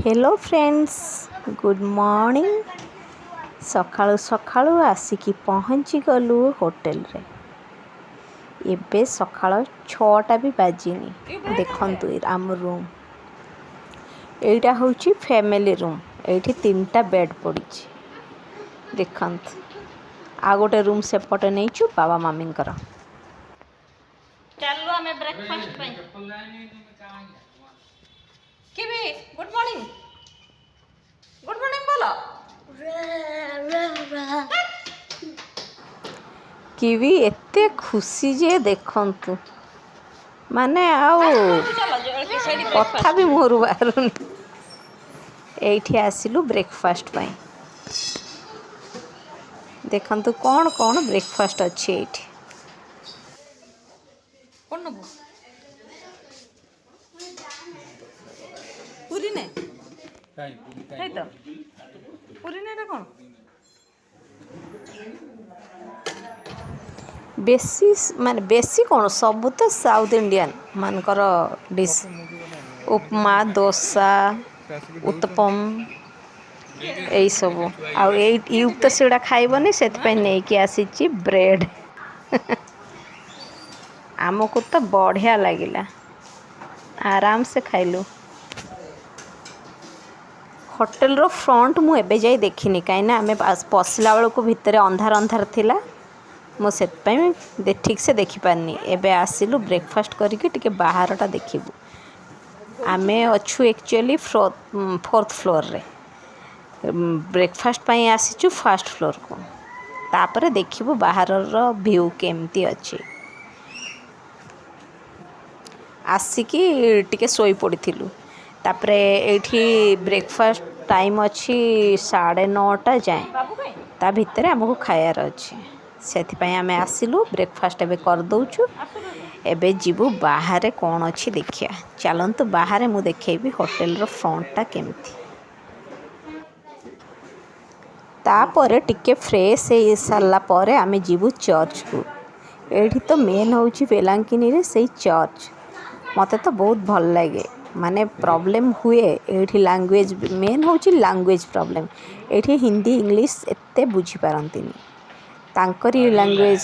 Hello friends good morning सकाळु सकाळु आसिकी पहुँची गलु hotel रे। एबे सकाळ 6टा भी बाजिनी। देखंतु आम रूम एटा होची फैमिली रूम। एठी 3टा बेड पड़ी देखंतु। आ गोटे रूम सेपटे नहींचु बाबा मम्मी कर। चलो हमें ब्रेकफास्ट पे किवी गुड मॉर्निंग बोलो। किवी एते खुशी जे देखंतु माने आउ कथा भी मोर बाहरुनी। एठी आसिलु ब्रेकफास्ट पाई। देखंतु कौन कौन ब्रेकफास्ट अच्छी एठी। कौन नबो पूरी ने है तो पूरी ने कौन बेसी माने बेसी कौन सब तो साउथ इंडियन मानकर डिश उपमा डोसा उत्तपम यही सब आउ तो सीटा खाइबनी से नहीं कि आसी ब्रेड आमको तो बढ़िया लगिला आराम से खाइलु। होटेल रो फ्रंट मु एबे जाई देखिनी कहीं आमे पसला बेल को भितर अंधार अंधार थिला मुझे ठीक से देखी पारनी। एबे आसिलु ब्रेकफास्ट करके टिके बाहरटा देखिबू। आमे अच्छु एक्चुअली 4th फ्लोर रे ब्रेकफास्ट पाई आसीचु फर्स्ट फ्लोर को। तापरे देखिबू बाहर रो व्यू केमती अच्छी। आसिकी टिके सोई पड़िथिलु। तापरे एठी ब्रेकफास्ट टाइम अच्छी 9:30 जाए ता भितर हमको खायार अच्छी से आमे आसिलु ब्रेकफास्ट एबे कर दउछु। एबे जीवु बाहर कौन अच्छी देखिया चलंतु बाहर मु देखेबी होटेल रो फ्रंटटा केमती। तापरे टिके फ्रेश हे सारला परे आमे जीवु चर्च को। एठी तो मेन होची बेलांकिनी रे सेई चर्च मते तो बहुत भल लगे। माने प्रॉब्लम हुए एठी लैंग्वेज मेन होची लैंग्वेज प्रॉब्लम। एठी हिंदी इंग्लिश एते बुझी पारंतिनी तांकरी लैंग्वेज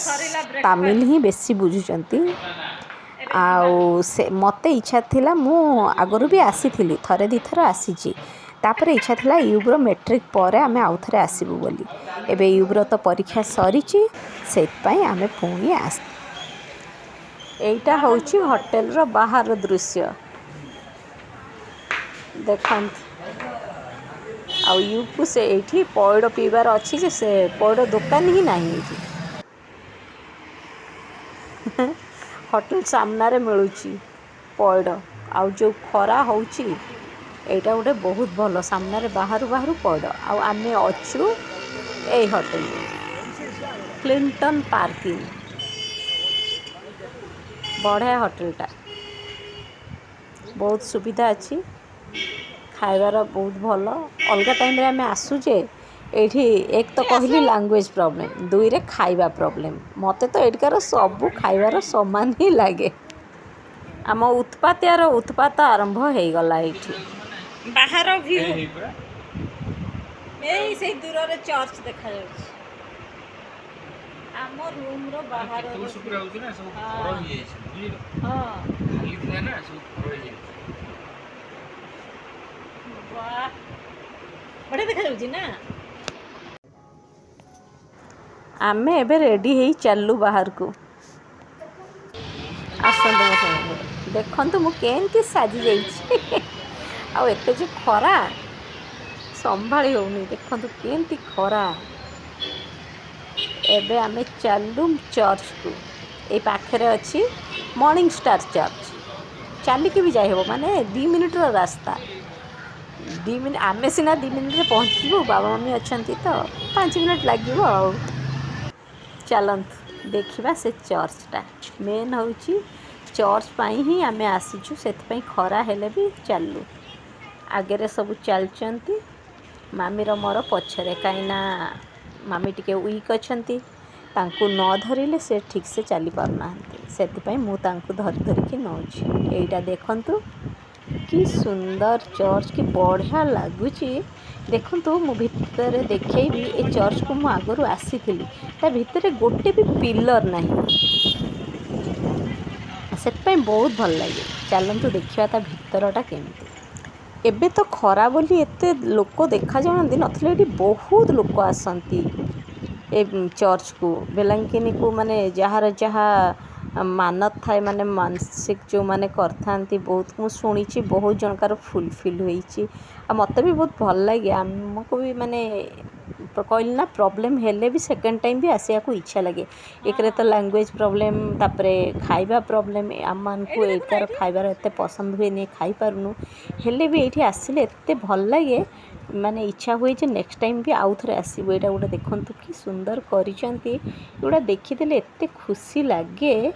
तमिल ही बेसी बुझुचंती। आउ से मते इच्छा थिला मु आगरु भी आसी थिली थरे दी थर आसीची। तापरे इच्छा थिला यूब्रो मैट्रिक परे आमे आउ थरे आसीबु बोली। एबे यूब्रो तो परीक्षा सरीची सेत पई आमे पुणी आस। एटा होची होटेल रो बाहर दृश्य देखंत। आउ यूपु से एठी पौड़ पीबार अच्छी जे से पौड़ दुकान ही नहीं एठी होटेल सामना रे मिलुची पौड़। आउ जो खरा होची एटा गोटे बहुत भलो सामना रे बाहरु बाहरु पौड़। आउ आमे अछु ए होटेल क्लिंटन पार्किंग बढ़िया होटेलटा बहुत सुविधा अच्छी खाइबार बहुत भल। अलग टाइम रे आमे आसुचे एठी एक तो कहली लैंग्वेज प्रॉब्लम दुई रे खाइबा प्रॉब्लम। मते तो एठकार सब खाइबार समान ही लागे। आम उत्पात आरंभ हो गला एठी बाहर व्यू ए से दूर रे चर्च देखा जाउछ। आम रूम रो बाहर तो सुपुरा होची ना सब घर हो जाई छै बुझिलो। हां खाली था ना सब घर हो जाई। वाह बड़े देखा जाउची ना। आमे एबे रेडी हेई चललु बाहर को। आसंत देखंतु मु केनती साजी जाई आ एते जे खरा संभाली होनी। देखंतु केनती खरा। एबे आमे चललु चर्च को। ए पाखरे अच्छी मॉर्निंग स्टार चर्च चलिकी भी जाए हो माने 2 मिनिट रो रास्ता। 2 मिनिट आमे सिना 2 मिनिट रे पहुँचबू बाबा मम्मी अच्छंती तो 5 मिनिट लागिबो। आउ चलंत देखिबा से चर्चटा मेन होची चर्च पाई ही आमे आसीचु। सेत खरा हेले भी चललु आगे रे सब चलचंती मामी रो मोर पछरे काईना मामी टिके वीक अच्छंती तांकु न धरिले से ठीक से चली पारना से मु तांकु धरिकी नौची। एटा देखंतु कि सुंदर चर्च कि बढ़िया लगुच। देखु मु भितर देखी ए चर्च को मु आगु आसी ता भितर गोटे भी पिलर ना से बहुत भल लगे। चलतु देखा ता भितरटा केमती। एबे तो खरा बोली एते लोक देखा जाती नथिले एठी बहुत लोक आसती ए चर्च को बेलांकिनी को माने जहाँ जहाँ मानत थाए माने मानसिक जो माने करथांती बहुत मु सुनी बहुत जनकार फुलफिल होईची आ मते भी बहुत भल लगे। आमको भी माने कहली ना प्रॉब्लम हेले भी सेकंड टाइम भी आसिया को इच्छा लगे। एक तो लैंग्वेज प्रॉब्लम तापरे खाइबा प्रॉब्लम आम को एकार खाइबार एते पसंद हुए नहीं खाई पारुनु हेले भी एठी आसिले एते भल लगे माने इच्छा हुए जे नेक्स्ट टाइम भी आउ थरे आसीबो। एटा गोटे देखंतु कि सुंदर करिसंती एटा देखिदेले एते खुशी लागे।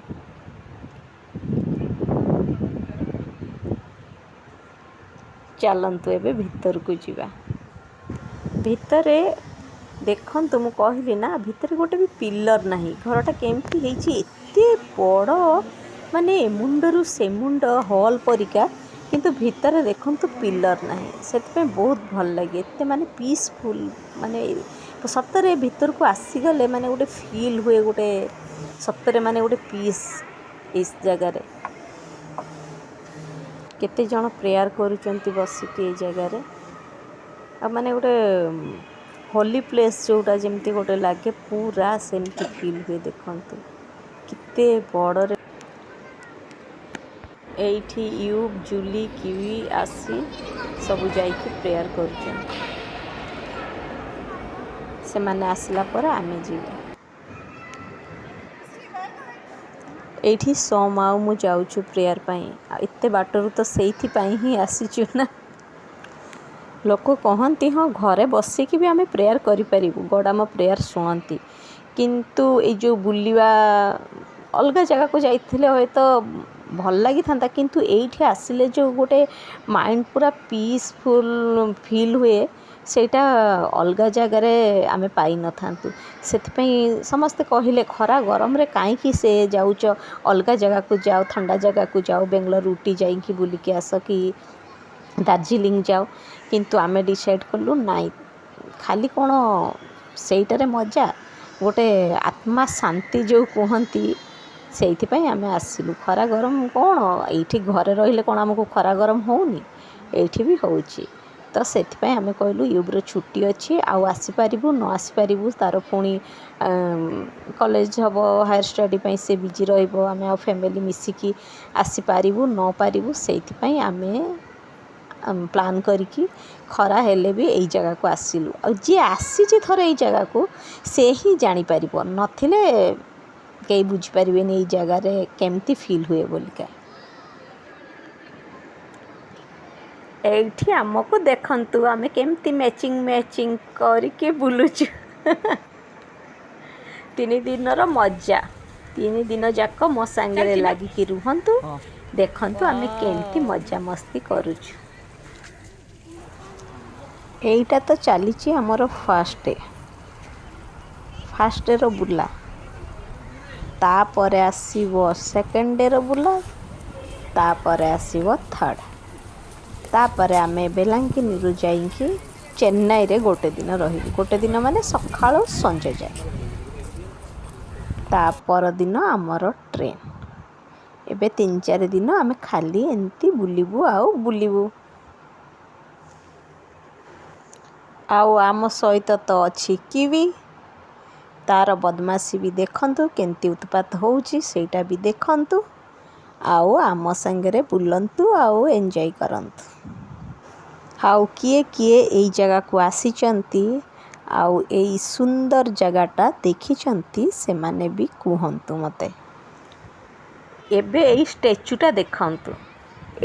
चलतु एबे भीतर को जीवा। भितरे देखंतु मु कहली ना भितर गोटे भी पिलर नाही घरटा केमती हेची एते बड़ माने मुंडरू से मुंड हॉल परिका किंतु भितर देखंतु पिलर नाही सेतपे बहुत भल लगे एते माने पीसफुल माने सतरे भीतर को आसी गले माने गोटे फील हुए गोटे सतरे माने गोटे पीस इस जगह रे केते जण प्रेयर करूचंती बसिकी ए जगह रे आ माने गोटे होली प्लेस जोटा जमती गोटे लागे पूरा सेमती फील हुए। देखंतु किते बड़ रे एठी यूब जूली किवी आसी सब जाइकी प्रेयर करूचन से माने आसला पर आमे जीव एठी सोमाउ मु जाउछु प्रेयर पई एते बाटरू तो सेइथि पई ही आसीचु ना। लोक कहती हाँ घरे बसिकी भी आम प्रेयर करूँ गॉड आम प्रेयर शुणती किंतु ये जो बुलवा अलग जगह को जाइए हे तो भल लगी था किंतु एठी आसिले जो गोटे माइंड पूरा पीसफुल फील हुए सेटा अलग जगार आम पाई न था से समस्ते कहले खरा गरम रे कहीं से जाऊच अलग जगह को जाओ ठंडा जगह को जाओ बेंगलोर उटी जाइकी बुलिकी आस कि दार्जिलिंग जाओ किंतु आमे डिसाइड कलु नाई खाली कौन सेटारे मजा गोटे आत्मा शांति जो कहती से आमे आसिलु। खरा गरम कौन ये घरे रहिले कौन आमको खरा गरम होनी एठी भी होउची तो से आमे कहलु यूब्र छुट्टी अच्छी आउ आसीपारू न आसीपारू तार पुणी कॉलेज हम हायर स्टडी से बिजी रहिबो आमे आ फैमिली मिसिकी आसीपारू न पारू से आमे प्लान करिकी खरा हेले भी यही जगह को आसिलु आ जी आसी थर यही जगह को से ही जानी पारिबो नथिले कई बुझी पारिबेनी यही जगह रे केमती फील हुए बोलिका। एठी हमको देखंतु आमे केमती मैचिंग करके बुलुचु 3 दिनर मजा 3 दिन जाक मो संगे लागिकी रुहंतु देखंतु आमे केमती मजा मस्ती करूछु। एईटा तो चली आमर फास्ट डे रो बुला तापर आसीबो सेकेंड डे रो बुला तापर आसीबो थर्ड तापर आमे बेलांकिनी रु जाइकी चेन्नई रे गोटे दिन रही गोटे दिन माने सकाळ संजे जाए तापर दिन आमर ट्रेन एबे 3-4 दिन आमे खाली एंती बुलिबू आउ बुलिबू आउ आम सहित तो अच्छी किवी तार बदमाशी भी देखंतु केंती उत्पात होउची सेटा भी देखंतु आउ आम संगे बुलंतु आउ एंजॉय करंतु। आउ किए किए एई जगह को आसीचंती आउ एई सुंदर जगहटा देखिचंती से माने भी कुहंतु मते। एबे एई स्टैच्यूटा देखंतु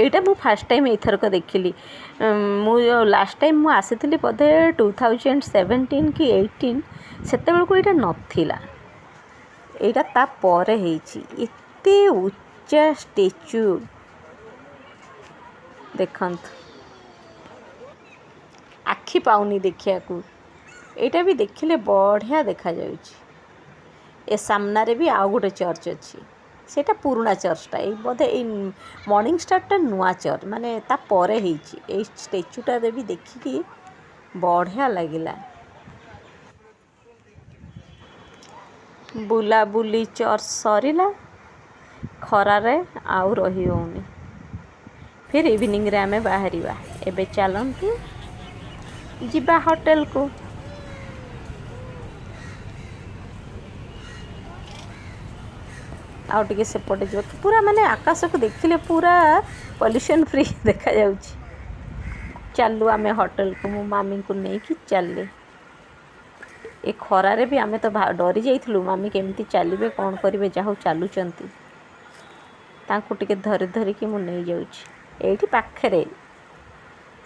एटा मु फर्स्ट टाइम एथर को देखिली मु लास्ट टाइम मु आसीथिली बोधे 2017 कि 18 सेतेबेल को एटा नथिला एटा ता परे हेची एते उच्चा स्टैच्यू देखंतु आखि पाउनी देखिया को एटा भी देखिले बढ़िया देखा जाउची। ए सामना रे भी आउ गोटे चर्च अच्छी ସେଇଟା ପୁରୁଣା ଚର୍ଚ୍ଚଟା, ଏଇ ବୋଧେ ଏଇ ମର୍ଣ୍ଣିଂ ଷ୍ଟାରଟା ନୂଆ ଚର୍ଚ୍ଚ, ମାନେ ତା ପରେ ହେଇଛି। ଏଇ ଷ୍ଟାଚ୍ୟୁଟା ବି ଦେଖିକି ବଢ଼ିଆ ଲାଗିଲା। ବୁଲାବୁଲି ଚର୍ଚ୍ଚ ସରିଲା, ଖରାରେ ଆଉ ରହି ହେଉନି। ଫିର୍ ଇଭିନିଂରେ ଆମେ ବାହାରିବା। ଏବେ ଚାଲନ୍ତୁ ଯିବା ହୋଟେଲକୁ। ଆଉ ଟିକେ ସେପଟେ ଯିବ, ପୁରା ମାନେ ଆକାଶକୁ ଦେଖିଲେ ପୁରା ପଲ୍ୟୁସନ୍ ଫ୍ରି ଦେଖାଯାଉଛି। ଚାଲୁ ଆମେ ହୋଟେଲକୁ, ମୋ ମାମିଙ୍କୁ ନେଇକି ଚାଲିଲେ। ଏ ଖରାରେ ବି ଆମେ ତ ଡରି ଯାଇଥିଲୁ, ମାମି କେମିତି ଚାଲିବେ କ'ଣ କରିବେ, ଯାହା ହଉ ଚାଲୁଛନ୍ତି। ତାଙ୍କୁ ଟିକେ ଧରିକି ମୁଁ ନେଇଯାଉଛି, ଏଇଠି ପାଖରେ,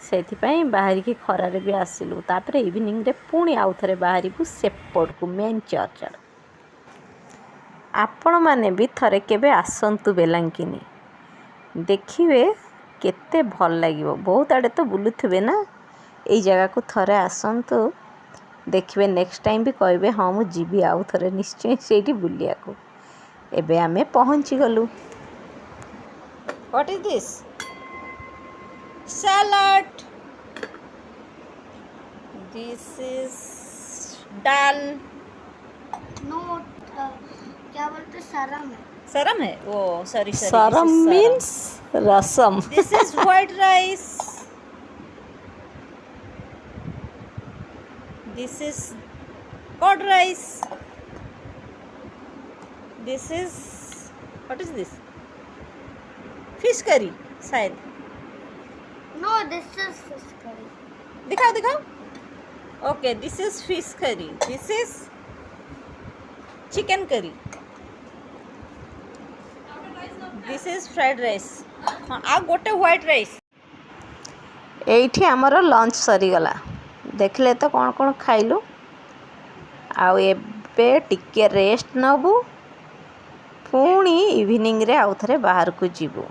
ସେଥିପାଇଁ ବାହାରିକି ଖରାରେ ବି ଆସିଲୁ। ତାପରେ ଇଭିନିଂରେ ପୁଣି ଆଉ ଥରେ ବାହାରିବୁ ସେପଟକୁ, ମେନ୍ ଚର୍ଚ୍ଚ ଆଡ଼କୁ। ଆପଣମାନେ ବି ଥରେ କେବେ ଆସନ୍ତୁ ବେଲାଙ୍କିନି, ଦେଖିବେ କେତେ ଭଲ ଲାଗିବ। ବହୁତ ଆଡ଼େ ତ ବୁଲୁଥିବେ ନା, ଏଇ ଜାଗାକୁ ଥରେ ଆସନ୍ତୁ, ଦେଖିବେ ନେକ୍ସଟ ଟାଇମ୍ ବି କହିବେ ହଁ ମୁଁ ଯିବି ଆଉ ଥରେ ନିଶ୍ଚୟ ସେଇଠି ବୁଲିବାକୁ। ଏବେ ଆମେ ପହଞ୍ଚିଗଲୁ। What is this? Salad. This is dal. No क्या बोलते सरम है। Saram है? Oh, sorry. Saram means rasam. This is white rice. This is curd rice. This is, what is this? Fish curry, शायद। No this is fish curry. दिखाओ। Okay, this is fish curry. This is chicken curry. This is fried rice. हाँ, ଆଉ ଗୋଟେ white rice। ଏଇଠି ଆମର launch ସରିଗଲା। ଦେଖିଲେ ତ କ'ଣ ଖାଇଲୁ। ଆଉ ଏବେ ଟିକେ ରେଷ୍ଟ ନେବୁ, ପୁଣି ଇଭିନିଂରେ ଆଉ ଥରେ ବାହାରକୁ ଯିବୁ।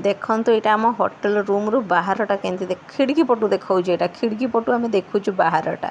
ଦେଖନ୍ତୁ ଏଇଟା ଆମ ହୋଟେଲ ରୁମ୍ରୁ ବାହାରଟା କେମିତି, ଖିଡ଼ିକି ପଟୁ ଦେଖାଉଛି। ଏଇଟା ଖିଡ଼ିକି ପଟୁ ଆମେ ଦେଖୁଛୁ ବାହାରଟା।